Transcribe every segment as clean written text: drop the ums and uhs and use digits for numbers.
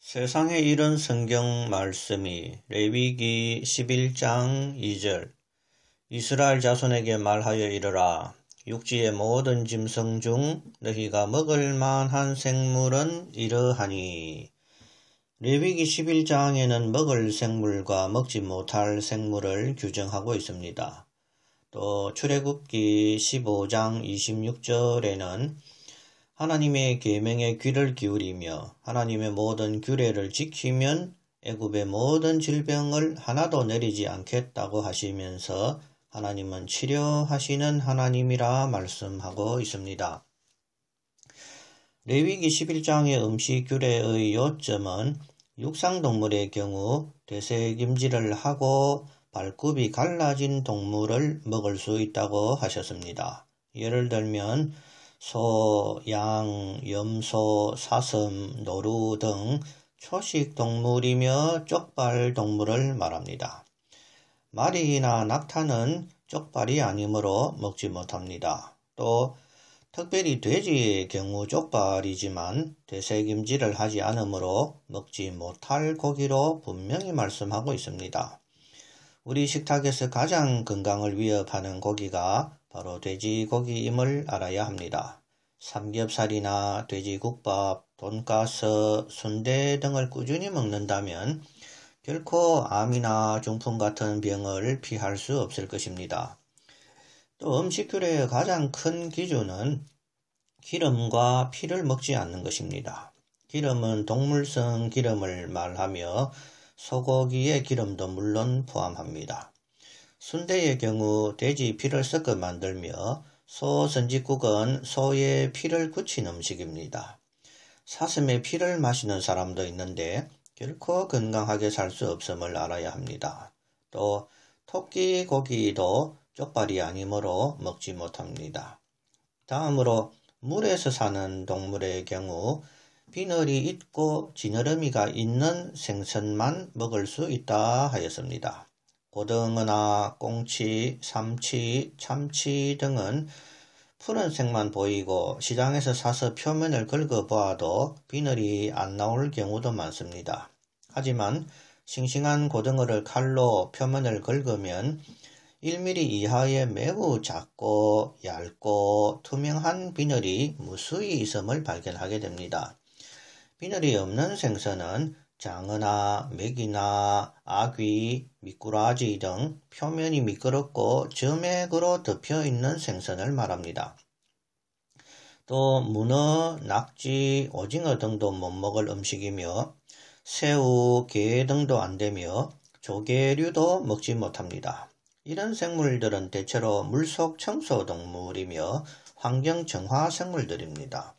세상에 이런 성경 말씀이 레위기 11장 2절 이스라엘 자손에게 말하여 이르라. 육지의 모든 짐승 중 너희가 먹을 만한 생물은 이러하니. 레위기 11장에는 먹을 생물과 먹지 못할 생물을 규정하고 있습니다. 또 출애굽기 15장 26절에는 하나님의 계명에 귀를 기울이며 하나님의 모든 규례를 지키면 애굽의 모든 질병을 하나도 내리지 않겠다고 하시면서 하나님은 치료하시는 하나님이라 말씀하고 있습니다. 레위기 11장의 음식 규례의 요점은 육상동물의 경우 되새김질을 하고 발굽이 갈라진 동물을 먹을 수 있다고 하셨습니다. 예를 들면 소, 양, 염소, 사슴, 노루 등 초식 동물이며 쪽발 동물을 말합니다. 마리나 낙타는 쪽발이 아니므로 먹지 못합니다. 또 특별히 돼지의 경우 쪽발이지만 되새김질을 하지 않으므로 먹지 못할 고기로 분명히 말씀하고 있습니다. 우리 식탁에서 가장 건강을 위협하는 고기가 바로 돼지고기임을 알아야 합니다. 삼겹살이나 돼지국밥, 돈가스, 순대 등을 꾸준히 먹는다면 결코 암이나 중풍 같은 병을 피할 수 없을 것입니다. 또 음식 규례의 가장 큰 기준은 기름과 피를 먹지 않는 것입니다. 기름은 동물성 기름을 말하며 소고기의 기름도 물론 포함합니다. 순대의 경우 돼지 피를 섞어 만들며 소 선짓국은 소의 피를 굳힌 음식입니다. 사슴의 피를 마시는 사람도 있는데 결코 건강하게 살 수 없음을 알아야 합니다. 또 토끼 고기도 쪽발이 아니므로 먹지 못합니다. 다음으로 물에서 사는 동물의 경우 비늘이 있고 지느러미가 있는 생선만 먹을 수 있다 하였습니다. 고등어나 꽁치, 삼치, 참치 등은 푸른색만 보이고 시장에서 사서 표면을 긁어보아도 비늘이 안 나올 경우도 많습니다. 하지만 싱싱한 고등어를 칼로 표면을 긁으면 1mm 이하의 매우 작고 얇고 투명한 비늘이 무수히 있음을 발견하게 됩니다. 비늘이 없는 생선은 장어나 메기나 아귀, 미꾸라지 등 표면이 미끄럽고 점액으로 덮여있는 생선을 말합니다. 또 문어, 낙지, 오징어 등도 못 먹을 음식이며 새우, 게 등도 안 되며 조개류도 먹지 못합니다. 이런 생물들은 대체로 물속 청소동물이며 환경정화 생물들입니다.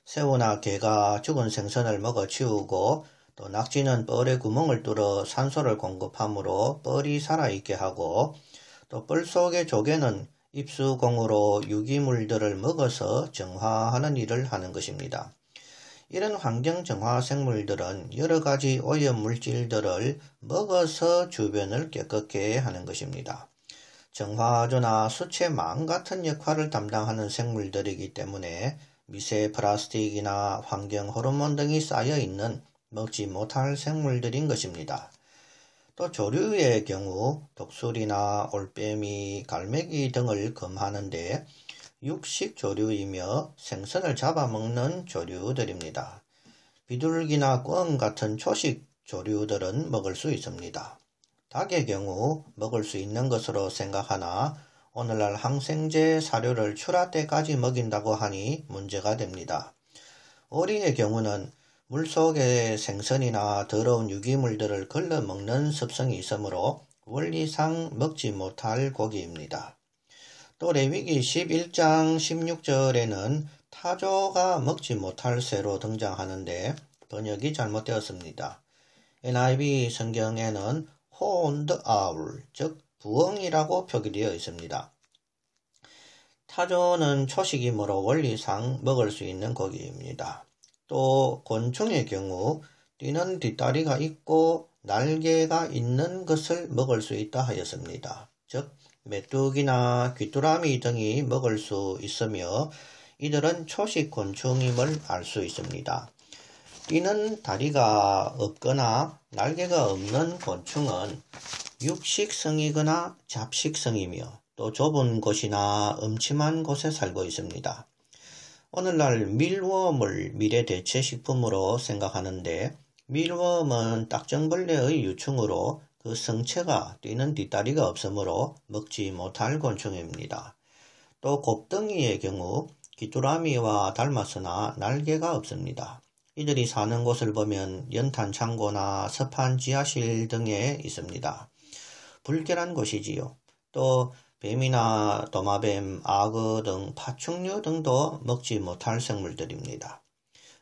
새우나 게가 죽은 생선을 먹어 치우고 또 낙지는 뻘에 구멍을 뚫어 산소를 공급하므로 뻘이 살아있게 하고 또 뻘 속의 조개는 입수공으로 유기물들을 먹어서 정화하는 일을 하는 것입니다. 이런 환경정화 생물들은 여러가지 오염물질들을 먹어서 주변을 깨끗게 하는 것입니다. 정화조나 수채망 같은 역할을 담당하는 생물들이기 때문에 미세 플라스틱이나 환경 호르몬 등이 쌓여있는 먹지 못할 생물들인 것입니다. 또 조류의 경우 독수리나 올빼미, 갈매기 등을 금하는데 육식 조류이며 생선을 잡아먹는 조류들입니다. 비둘기나 꿩 같은 초식 조류들은 먹을 수 있습니다. 닭의 경우 먹을 수 있는 것으로 생각하나 오늘날 항생제 사료를 출하 때까지 먹인다고 하니 문제가 됩니다. 오리의 경우는 물속의 생선이나 더러운 유기물들을 걸러 먹는 습성이 있으므로 원리상 먹지 못할 고기입니다. 또 레위기 11장 16절에는 타조가 먹지 못할 새로 등장하는데 번역이 잘못되었습니다. NIV 성경에는 horned owl, 즉 부엉이라고 표기되어 있습니다. 타조는 초식이므로 원리상 먹을 수 있는 고기입니다. 또 곤충의 경우 뛰는 뒷다리가 있고 날개가 있는 것을 먹을 수 있다 하였습니다. 즉 메뚜기나 귀뚜라미 등이 먹을 수 있으며 이들은 초식 곤충임을 알 수 있습니다. 뛰는 다리가 없거나 날개가 없는 곤충은 육식성이거나 잡식성이며 또 좁은 곳이나 음침한 곳에 살고 있습니다. 오늘날 밀웜을 미래 대체 식품으로 생각하는데 밀웜은 딱정벌레의 유충으로 그 성체가 뛰는 뒷다리가 없으므로 먹지 못할 곤충입니다. 또 곱덩이의 경우 귀뚜라미와 닮았으나 날개가 없습니다. 이들이 사는 곳을 보면 연탄 창고나 습한 지하실 등에 있습니다. 불결한 곳이지요. 또 뱀이나 도마뱀, 악어 등 파충류 등도 먹지 못할 생물들입니다.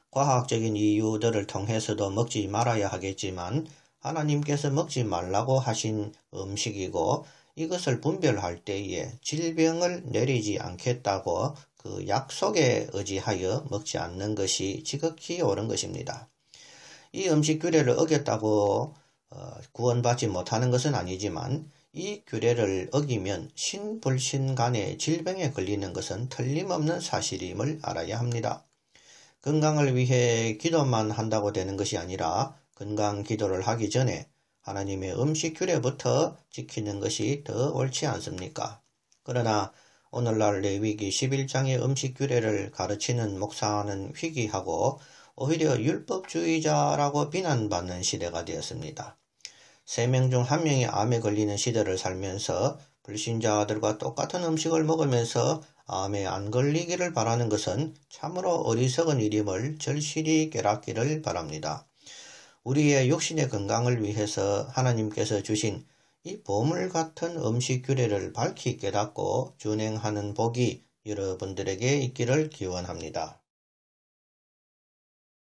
과학적인 이유들을 통해서도 먹지 말아야 하겠지만 하나님께서 먹지 말라고 하신 음식이고 이것을 분별할 때에 질병을 내리지 않겠다고 그 약속에 의지하여 먹지 않는 것이 지극히 옳은 것입니다. 이 음식 규례를 어겼다고 구원받지 못하는 것은 아니지만 이 규례를 어기면 신불신 간의 질병에 걸리는 것은 틀림없는 사실임을 알아야 합니다. 건강을 위해 기도만 한다고 되는 것이 아니라 건강 기도를 하기 전에 하나님의 음식 규례부터 지키는 것이 더 옳지 않습니까? 그러나 오늘날 레위기 11장의 음식 규례를 가르치는 목사는 희귀하고 오히려 율법주의자라고 비난받는 시대가 되었습니다. 3명 중 1명이 암에 걸리는 시대를 살면서 불신자들과 똑같은 음식을 먹으면서 암에 안 걸리기를 바라는 것은 참으로 어리석은 일임을 절실히 깨닫기를 바랍니다. 우리의 육신의 건강을 위해서 하나님께서 주신 이 보물 같은 음식 규례를 밝히 깨닫고 준행하는 복이 여러분들에게 있기를 기원합니다.